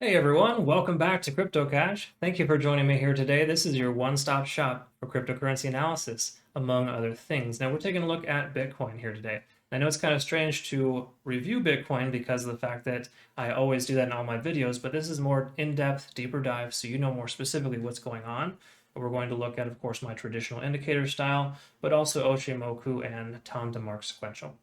Hey everyone, welcome back to Crypto Cash. Thank you for joining me here today. This is your one-stop shop for cryptocurrency analysis, among other things. Now we're taking a look at Bitcoin here today. I know it's kind of strange to review Bitcoin because of the fact that I always do that in all my videos, but this is more in-depth, deeper dive, so you know more specifically what's going on. We're going to look at, of course, my traditional indicator style, but also Ochimoku and time to mark sequential.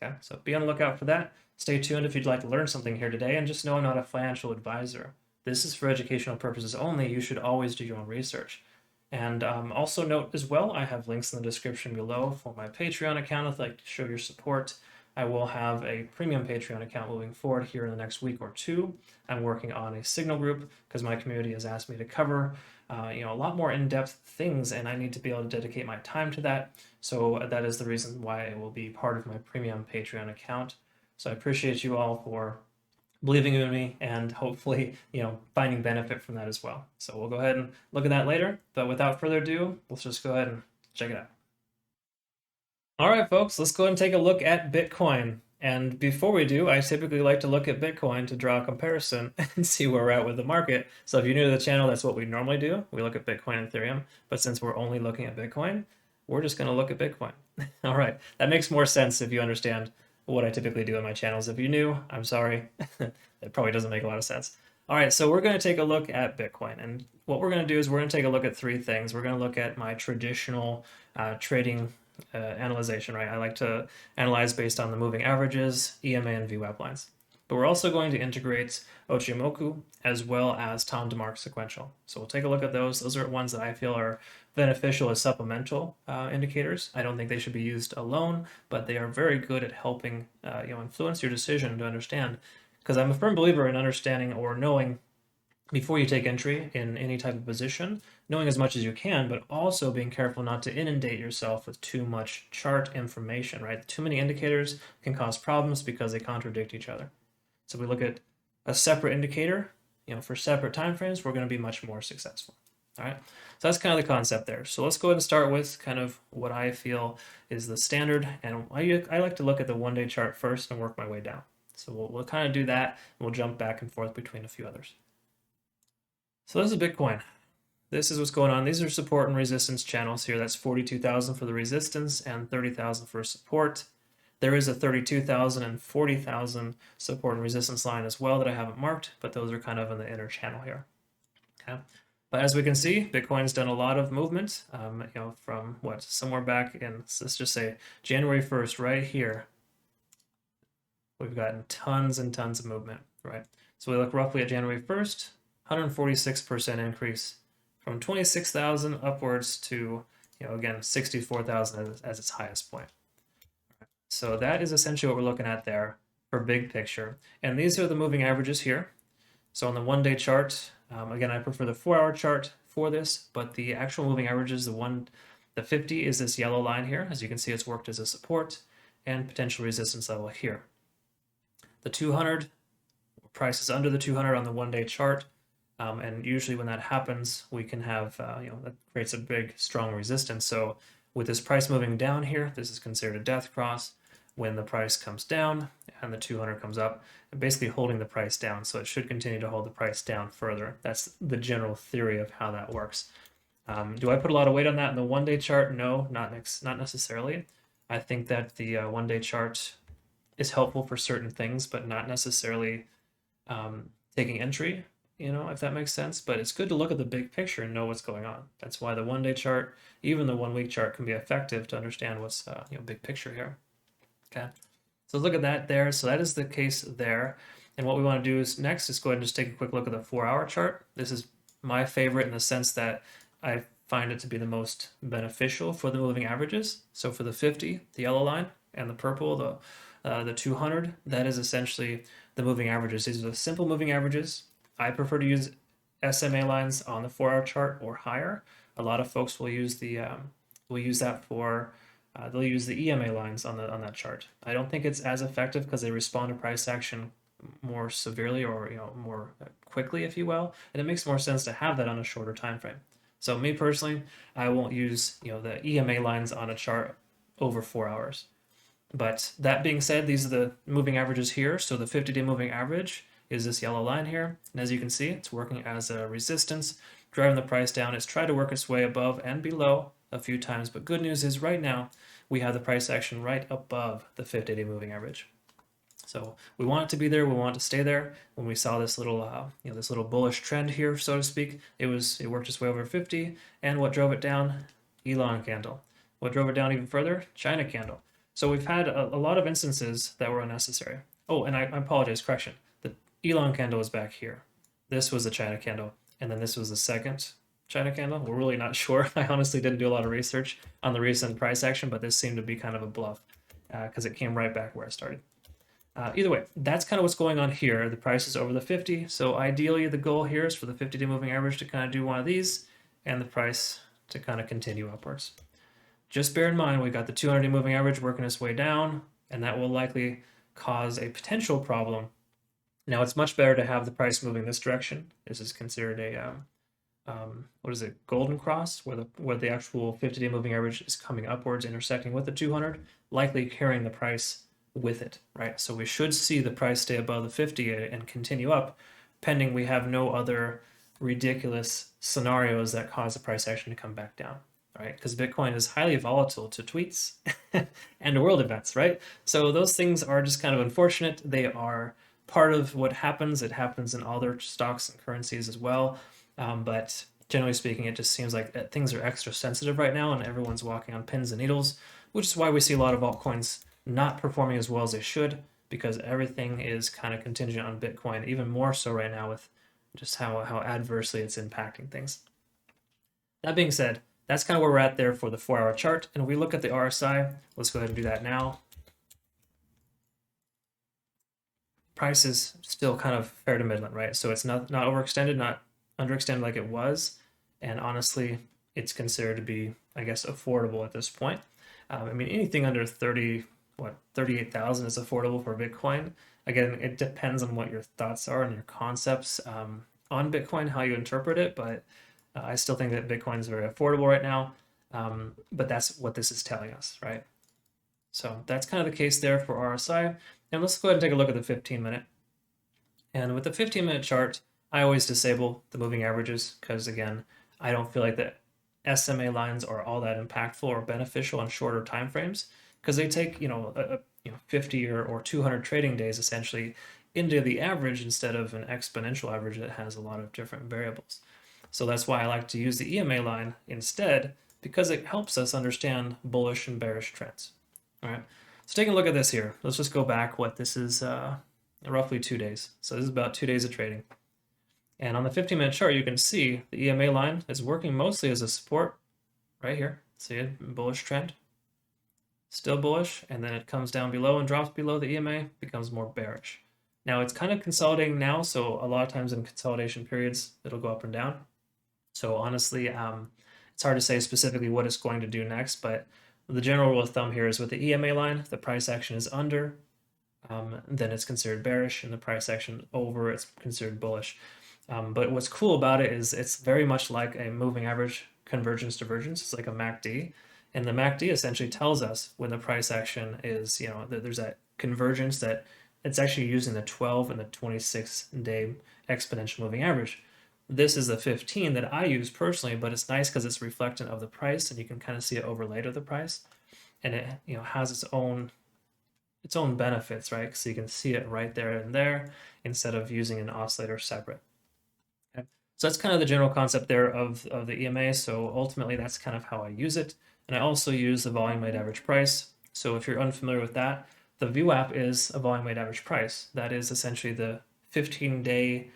Okay, so be on the lookout for that. Stay tuned if you'd like to learn something here today, and just know I'm not a financial advisor. This is for educational purposes only. You should always do your own research. And also note as well, I have links in the description below for my Patreon account if you'd like to show your support. I will have a premium Patreon account moving forward here in the next week or two. I'm working on a Signal group because my community has asked me to cover a lot more in-depth things, and I need to be able to dedicate my time to that. So that is the reason why it will be part of my premium Patreon account. So I appreciate you all for believing in me and hopefully, finding benefit from that as well. So we'll go ahead and look at that later. But without further ado, let's just go ahead and check it out. All right, folks, let's go ahead and take a look at Bitcoin. And before we do, I typically like to look at Bitcoin to draw a comparison and see where we're at with the market. So if you're new to the channel, that's what we normally do. We look at Bitcoin and Ethereum. But since we're only looking at Bitcoin, we're just going to look at Bitcoin. All right, that makes more sense if you understand what I typically do on my channels. If you're new, I'm sorry. It probably doesn't make a lot of sense. All right, so we're going to take a look at Bitcoin. And what we're going to do is we're going to take a look at three things. We're going to look at my traditional trading analyzation, right? I like to analyze based on the moving averages, EMA, and VWAP lines. But we're also going to integrate Ochimoku as well as time to mark sequential. So we'll take a look at those. Those are ones that I feel are beneficial as supplemental indicators. I don't think they should be used alone, but they are very good at helping influence your decision to understand. Because I'm a firm believer in understanding or knowing before you take entry in any type of position, knowing as much as you can, but also being careful not to inundate yourself with too much chart information, right? Too many indicators can cause problems because they contradict each other. So we look at a separate indicator, for separate time frames, we're going to be much more successful. All right. So that's kind of the concept there. So let's go ahead and start with kind of what I feel is the standard. And I like to look at the one-day chart first and work my way down. So we'll kind of do that. And we'll jump back and forth between a few others. So this is Bitcoin. This is what's going on. These are support and resistance channels here. That's 42,000 for the resistance and 30,000 for support. There is a 32,000 and 40,000 support and resistance line as well that I haven't marked, but those are kind of in the inner channel here. Okay. But as we can see, Bitcoin's done a lot of movement, from somewhere back in, let's just say January 1st, right here. We've gotten tons and tons of movement, right? So we look roughly at January 1st, 146% increase from 26,000 upwards to, again, 64,000 as its highest point. So that is essentially what we're looking at there for big picture. And these are the moving averages here. So on the one-day chart, again, I prefer the 4-hour chart for this, but the actual moving averages, the 50 is this yellow line here. As you can see, it's worked as a support and potential resistance level here. The 200 price is under the 200 on the one-day chart. And usually when that happens, we can have, that creates a big, strong resistance. So with this price moving down here, this is considered a death cross. When the price comes down and the 200 comes up, basically holding the price down. So it should continue to hold the price down further. That's the general theory of how that works. Do I put a lot of weight on that in the one-day chart? No, not necessarily. I think that the one-day chart is helpful for certain things, but not necessarily taking entry, if that makes sense. But it's good to look at the big picture and know what's going on. That's why the one-day chart, even the one-week chart, can be effective to understand what's big picture here. Okay, so look at that there. So that is the case there. And what we want to do is next is go ahead and just take a quick look at the 4-hour chart. This is my favorite in the sense that I find it to be the most beneficial for the moving averages. So for the 50, the yellow line, and the purple, the 200, that is essentially the moving averages. These are the simple moving averages. I prefer to use SMA lines on the 4-hour chart or higher. A lot of folks will use that for they'll use the EMA lines on that chart. I don't think it's as effective because they respond to price action more severely or more quickly, if you will, and it makes more sense to have that on a shorter time frame. So me personally, I won't use the EMA lines on a chart over 4 hours. But that being said, these are the moving averages here. So the 50-day moving average is this yellow line here. And as you can see, it's working as a resistance, driving the price down. It's tried to work its way above and below a few times, but good news is right now we have the price action right above the 50-day moving average. So we want it to be there. We want it to stay there. When we saw this little, this little bullish trend here, so to speak, it worked its way over 50. And what drove it down? Elon candle. What drove it down even further? China candle. So we've had a lot of instances that were unnecessary. Oh, and I apologize, correction. The Elon candle is back here. This was the China candle, and then this was the second China candle. We're really not sure. I honestly didn't do a lot of research on the recent price action, but this seemed to be kind of a bluff because it came right back where it started. Either way, that's kind of what's going on here. The price is over the 50. So ideally, the goal here is for the 50-day moving average to kind of do one of these and the price to kind of continue upwards. Just bear in mind, we got the 200-day moving average working its way down, and that will likely cause a potential problem. Now, it's much better to have the price moving this direction. This is considered a, golden cross, where the actual 50-day moving average is coming upwards, intersecting with the 200, likely carrying the price with it, right? So we should see the price stay above the 50 and continue up, pending we have no other ridiculous scenarios that cause the price action to come back down, right? Because Bitcoin is highly volatile to tweets and to world events, right? So those things are just kind of unfortunate. They are part of what happens. It happens in other stocks and currencies as well. But generally speaking, it just seems like things are extra sensitive right now and everyone's walking on pins and needles, which is why we see a lot of altcoins not performing as well as they should, because everything is kind of contingent on Bitcoin, even more so right now with just how adversely it's impacting things. That being said, that's kind of where we're at there for the 4-hour chart. And if we look at the RSI, let's go ahead and do that now. Price is still kind of fair to middling, right? So it's not overextended, not underextended like it was. And honestly, it's considered to be, I guess, affordable at this point. I mean, anything under 38,000 is affordable for Bitcoin. Again, it depends on what your thoughts are and your concepts on Bitcoin, how you interpret it, but I still think that Bitcoin is very affordable right now. But that's what this is telling us, right? So that's kind of the case there for RSI. And let's go ahead and take a look at the 15-minute. And with the 15-minute chart, I always disable the moving averages because, again, I don't feel like the SMA lines are all that impactful or beneficial on shorter time frames, because they take 50 or 200 trading days essentially into the average instead of an exponential average that has a lot of different variables. So that's why I like to use the EMA line instead, because it helps us understand bullish and bearish trends. All right, so taking a look at this here, let's just go back. This is roughly 2 days. So this is about 2 days of trading. And on the 15-minute chart, you can see the EMA line is working mostly as a support right here. See it, bullish trend. Still bullish, and then it comes down below and drops below the EMA, becomes more bearish. Now it's kind of consolidating now, so a lot of times in consolidation periods, it'll go up and down. So honestly, it's hard to say specifically what it's going to do next, but the general rule of thumb here is with the EMA line, the price action is under, then it's considered bearish, and the price action over, it's considered bullish. But what's cool about it is it's very much like a moving average convergence divergence. It's like a MACD. And the MACD essentially tells us when the price action is, there's that convergence that it's actually using the 12 and the 26-day exponential moving average. This is the 15 that I use personally, but it's nice because it's reflectant of the price and you can kind of see it overlaid of the price. And it has its own benefits, right? So you can see it right there and there instead of using an oscillator separate. Okay. So that's kind of the general concept there of the EMA. So ultimately, that's kind of how I use it. And I also use the volume weighted average price. So if you're unfamiliar with that, the VWAP is a volume weighted average price. That is essentially the 15-day,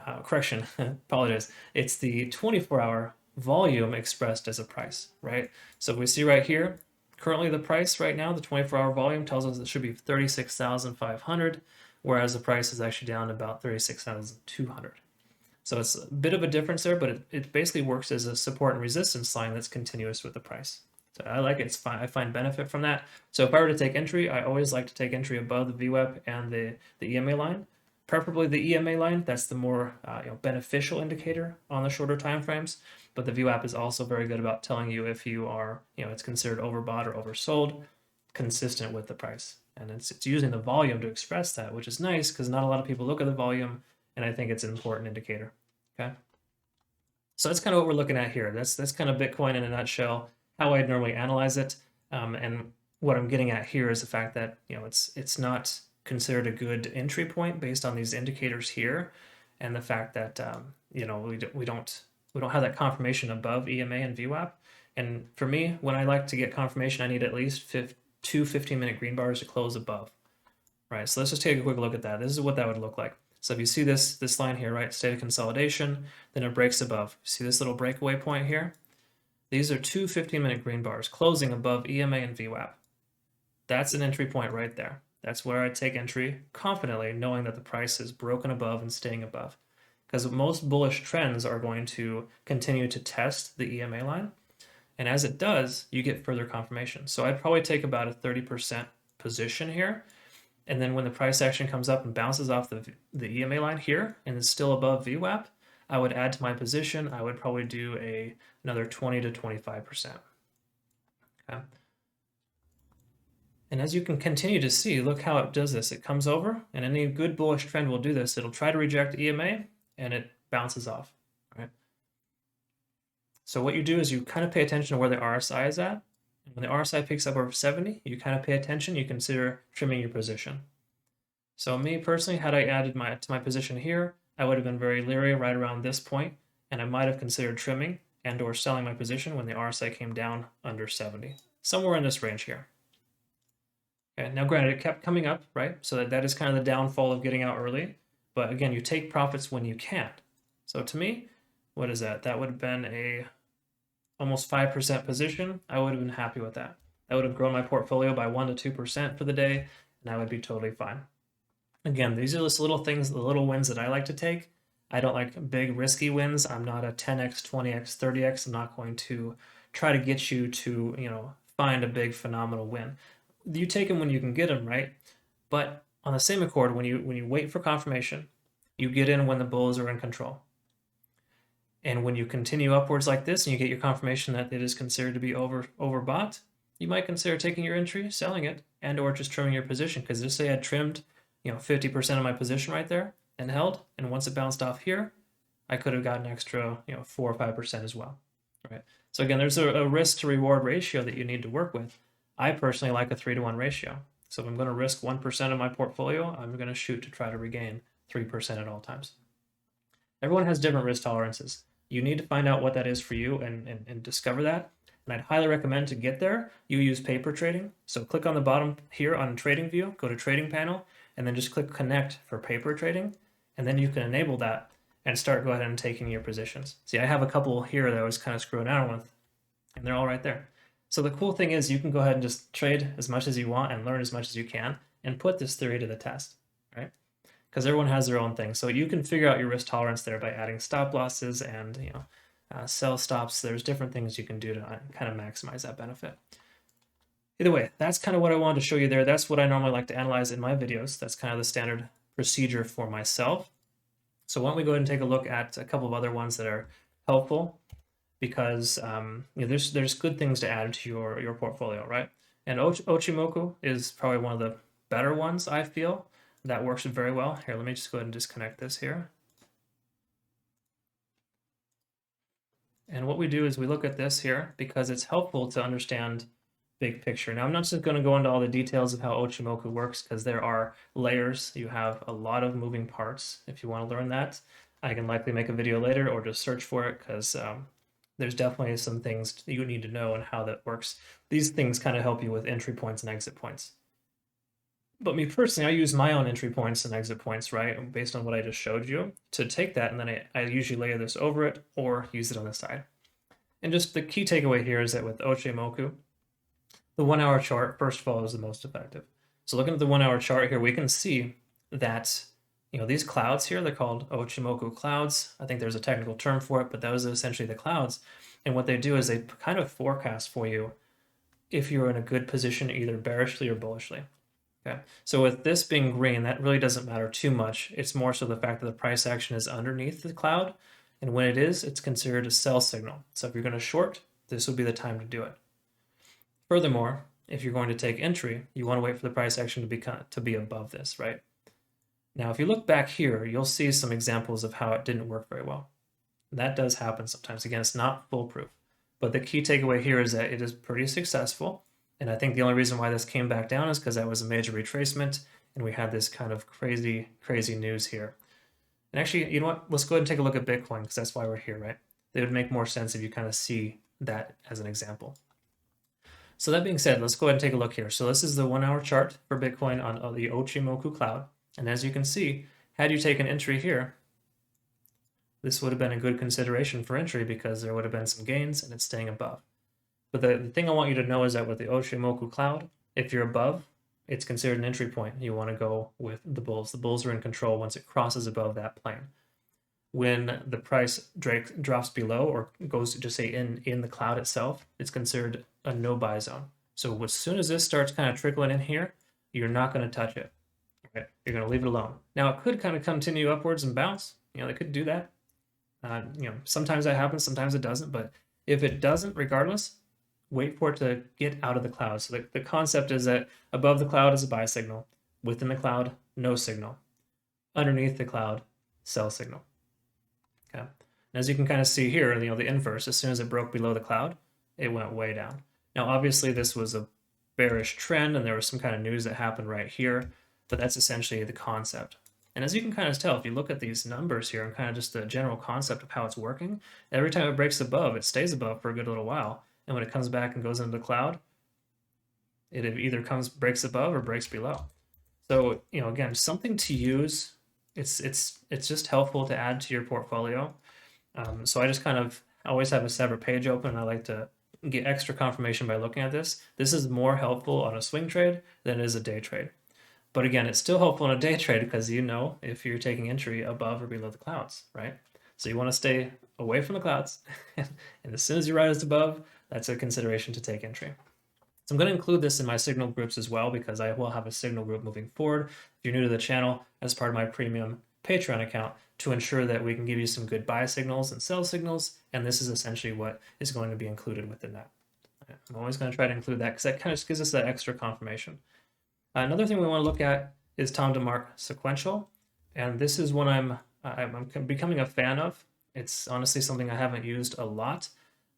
apologize. It's the 24-hour volume expressed as a price, right? So we see right here, currently the price right now, the 24-hour volume tells us it should be 36,500, whereas the price is actually down to about 36,200. So it's a bit of a difference there, but it basically works as a support and resistance line that's continuous with the price. So I like it. It's fine. I find benefit from that. So if I were to take entry, I always like to take entry above the VWAP and the EMA line, preferably the EMA line. That's the more beneficial indicator on the shorter time frames. But the VWAP is also very good about telling you if you are, it's considered overbought or oversold, consistent with the price. And it's using the volume to express that, which is nice because not a lot of people look at the volume, and I think it's an important indicator. Okay. So that's kind of what we're looking at here. That's kind of Bitcoin in a nutshell, how I'd normally analyze it. And what I'm getting at here is the fact that, you know, it's not considered a good entry point based on these indicators here, and the fact that you know, we don't have that confirmation above EMA and VWAP. And for me, when I like to get confirmation, I need at least two 15-minute green bars to close above. Right. So let's just take a quick look at that. This is what that would look like. So if you see this line here, right, state of consolidation, then it breaks above. See this little breakaway point here? These are two 15-minute green bars closing above EMA and VWAP. That's an entry point right there. That's where I take entry confidently, knowing that the price is broken above and staying above. Because most bullish trends are going to continue to test the EMA line. And as it does, you get further confirmation. So I'd probably take about a 30% position here. And then when the price action comes up and bounces off the EMA line here and is still above VWAP, I would add to my position. I would probably do another 20 to 25%. Okay. And as you can continue to see, look how it does this. It comes over, and any good bullish trend will do this. It'll try to reject EMA, and it bounces off. Right. So what you do is you kind of pay attention to where the RSI is at. When the RSI picks up over 70, you kind of pay attention, you consider trimming your position. So me personally, had I added to my position here, I would have been very leery right around this point, and I might have considered trimming and or selling my position when the RSI came down under 70, somewhere in this range here. Okay, now granted, it kept coming up, right? So that is kind of the downfall of getting out early. But again, you take profits when you can. So to me, what is that? That would have been a almost 5% position. I would have been happy with that. That would have grown my portfolio by 1 to 2% for the day, and I would be totally fine. Again, these are just little things, the little wins that I like to take. I don't like big risky wins. I'm not a 10x, 20x, 30x. I'm not going to try to get you to, you know, find a big phenomenal win. You take them when you can get them, right? But on the same accord, when you wait for confirmation, you get in when the bulls are in control. And when you continue upwards like this and you get your confirmation that it is considered to be overbought, you might consider taking your entry, selling it, and or just trimming your position. Because just say I trimmed, you know, 50% of my position right there and held, and once it bounced off here, I could have gotten extra, you know, 4 or 5% as well. Right. So again, there's a risk to reward ratio that you need to work with. I personally like a 3-to-1 ratio. So if I'm going to risk 1% of my portfolio, I'm going to shoot to try to regain 3% at all times. Everyone has different risk tolerances. You need to find out what that is for you and discover that. And I'd highly recommend to get there, you use paper trading. So click on the bottom here on Trading View, go to Trading Panel, and then just click Connect for paper trading. And then you can enable that and start go ahead and taking your positions. See, I have a couple here that I was kind of screwing around with, and they're all right there. So the cool thing is you can go ahead and just trade as much as you want and learn as much as you can and put this theory to the test, right? Because everyone has their own thing. So you can figure out your risk tolerance there by adding stop losses and, you know, sell stops. There's different things you can do to kind of maximize that benefit. Either way, that's kind of what I wanted to show you there. That's what I normally like to analyze in my videos. That's kind of the standard procedure for myself. So why don't we go ahead and take a look at a couple of other ones that are helpful, because you know, there's good things to add to your portfolio, right? And Ochimoku is probably one of the better ones, I feel. That works very well. Here, let me just go ahead and disconnect this here. And what we do is we look at this here because it's helpful to understand big picture. Now, I'm not just going to go into all the details of how Ochimoku works because there are layers. You have a lot of moving parts. If you want to learn that, I can likely make a video later or just search for it, because there's definitely some things you need to know and how that works. These things kind of help you with entry points and exit points. But me personally, I use my own entry points and exit points, right, based on what I just showed you, to take that, and then I usually layer this over it or use it on the side. And just the key takeaway here is that with Ochimoku, the 1 hour chart, first of all, is the most effective. So looking at the 1 hour chart here, we can see that, you know, these clouds here, they're called Ochimoku clouds. I think there's a technical term for it, but those are essentially the clouds. And what they do is they kind of forecast for you if you're in a good position, either bearishly or bullishly. Okay. So with this being green, that really doesn't matter too much. It's more so the fact that the price action is underneath the cloud. And when it is, it's considered a sell signal. So if you're going to short, this would be the time to do it. Furthermore, if you're going to take entry, you want to wait for the price action to be above this, right? Now, if you look back here, you'll see some examples of how it didn't work very well. That does happen sometimes. Again, it's not foolproof. But the key takeaway here is that it is pretty successful. And I think the only reason why this came back down is because that was a major retracement and we had this kind of crazy, crazy news here. And actually, you know what? Let's go ahead and take a look at Bitcoin because that's why we're here, right? It would make more sense if you kind of see that as an example. So that being said, let's go ahead and take a look here. So this is the 1 hour chart for Bitcoin on the Ochimoku cloud. And as you can see, had you taken entry here, this would have been a good consideration for entry because there would have been some gains and it's staying above. But the thing I want you to know is that with the Ochimoku cloud, if you're above, it's considered an entry point. You want to go with the bulls. The bulls are in control once it crosses above that plane. When the price drops below or goes to just say in the cloud itself, it's considered a no buy zone. So as soon as this starts kind of trickling in here, you're not going to touch it. Right? You're going to leave it alone. Now it could kind of continue upwards and bounce. They could do that. Sometimes that happens, sometimes it doesn't. But if it doesn't, regardless, wait for it to get out of the cloud. So the concept is that above the cloud is a buy signal. Within the cloud, no signal. Underneath the cloud, sell signal. Okay. And as you can kind of see here, the inverse, as soon as it broke below the cloud, it went way down. Now, obviously, this was a bearish trend, and there was some kind of news that happened right here, but that's essentially the concept. And as you can kind of tell, if you look at these numbers here and kind of just the general concept of how it's working, every time it breaks above, it stays above for a good little while. And when it comes back and goes into the cloud, it either breaks above or breaks below. So, again, something to use. It's just helpful to add to your portfolio. So I just kind of always have a separate page open, and I like to get extra confirmation by looking at this. This is more helpful on a swing trade than it is a day trade. But again, it's still helpful in a day trade because if you're taking entry above or below the clouds, right? So you want to stay away from the clouds. And as soon as you rise above, that's a consideration to take entry. So I'm going to include this in my signal groups as well because I will have a signal group moving forward. If you're new to the channel, as part of my premium Patreon account to ensure that we can give you some good buy signals and sell signals. And this is essentially what is going to be included within that. I'm always going to try to include that because that kind of gives us that extra confirmation. Another thing we want to look at is time to mark sequential. And this is one I'm becoming a fan of. It's honestly something I haven't used a lot,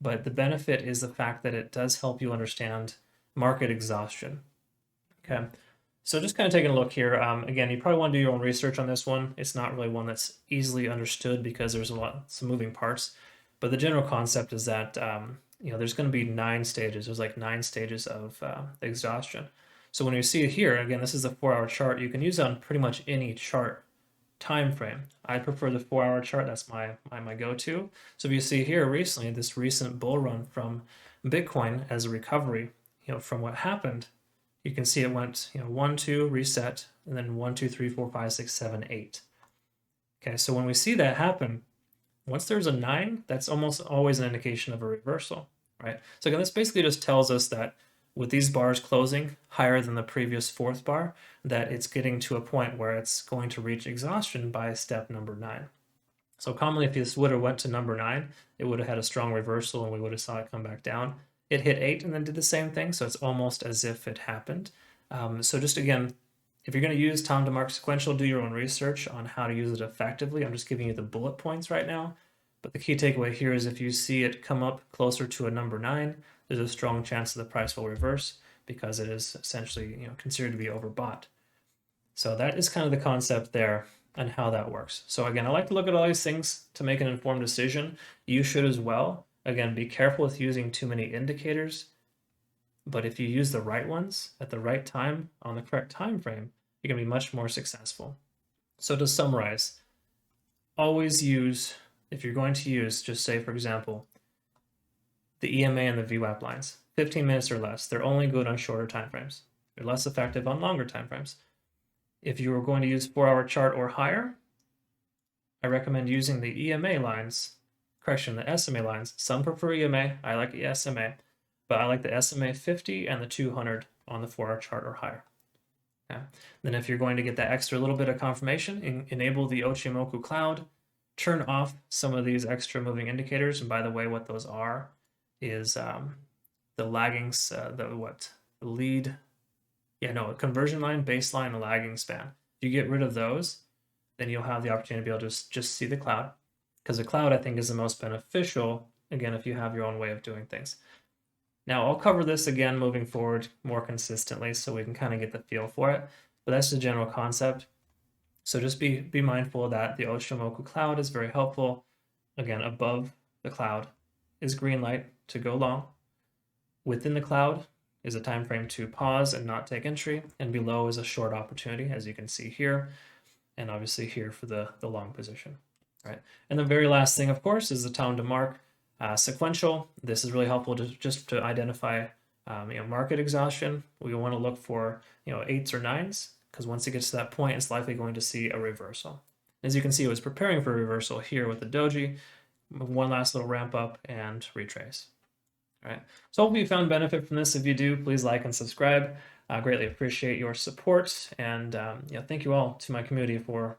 but the benefit is the fact that it does help you understand market exhaustion. Okay, so just kind of taking a look here. Again, you probably want to do your own research on this one. It's not really one that's easily understood because there's some moving parts. But the general concept is that there's going to be 9 stages. There's like 9 stages of exhaustion. So when you see it here, again, this is a 4-hour chart. You can use it on pretty much any chart time frame. I prefer the 4-hour chart. That's my go-to. So if you see here recently, this recent bull run from Bitcoin as a recovery, from what happened, you can see it went 1, 2, reset, and then 1, 2, 3, 4, 5, 6, 7, 8. Okay, so when we see that happen, once there's a 9, that's almost always an indication of a reversal, right? So again, this basically just tells us that with these bars closing higher than the previous 4th bar, that it's getting to a point where it's going to reach exhaustion by step number 9. So commonly, if this would have went to number 9, it would have had a strong reversal and we would have saw it come back down. It hit 8 and then did the same thing, so it's almost as if it happened. So just again, if you're going to use time to mark sequential, do your own research on how to use it effectively. I'm just giving you the bullet points right now. But the key takeaway here is if you see it come up closer to a number 9, there's a strong chance that the price will reverse because it is essentially considered to be overbought. So that is kind of the concept there and how that works. So again, I like to look at all these things to make an informed decision. You should as well. Again, be careful with using too many indicators, but if you use the right ones at the right time on the correct time frame, you're going to be much more successful. So to summarize, always use, if you're going to use, just say, for example, the EMA and the VWAP lines, 15 minutes or less. They're only good on shorter time frames. They're less effective on longer time frames. If you were going to use 4-hour chart or higher, I recommend using the EMA lines, the SMA lines. Some prefer EMA, I like the SMA, but I like the SMA 50 and the 200 on the 4-hour chart or higher. Okay. Then if you're going to get that extra little bit of confirmation, enable the Ochimoku cloud, turn off some of these extra moving indicators. And by the way, what those are is the laggings, conversion line, baseline, and lagging span. If you get rid of those, then you'll have the opportunity to be able to just see the cloud, because the cloud, I think, is the most beneficial, again, if you have your own way of doing things. Now, I'll cover this again moving forward more consistently so we can kind of get the feel for it, but that's the general concept. So just be mindful that the Oshimoku cloud is very helpful. Again, above the cloud is green light to go long. Within the cloud is a time frame to pause and not take entry, and below is a short opportunity, as you can see here, and obviously here for the long position. All right, and the very last thing, of course, is the time to mark. Sequential. This is really helpful just to identify market exhaustion. We want to look for 8s or 9s, because once it gets to that point, it's likely going to see a reversal. As you can see, it was preparing for a reversal here with the doji. One last little ramp up and retrace. All right. So hopefully you found benefit from this. If you do, please like and subscribe. I greatly appreciate your support, and thank you all to my community for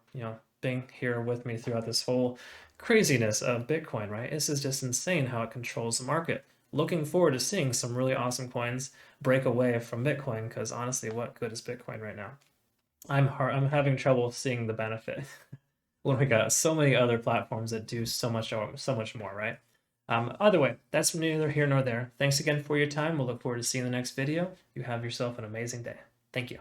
being here with me throughout this whole craziness of Bitcoin. Right? This is just insane how it controls the market. Looking forward to seeing some really awesome coins break away from Bitcoin, because honestly, what good is Bitcoin right now? I'm having trouble seeing the benefit when we got so many other platforms that do so much more, right? Either way, that's neither here nor there. Thanks again for your time. We'll look forward to seeing the next video. You have yourself an amazing day. Thank you.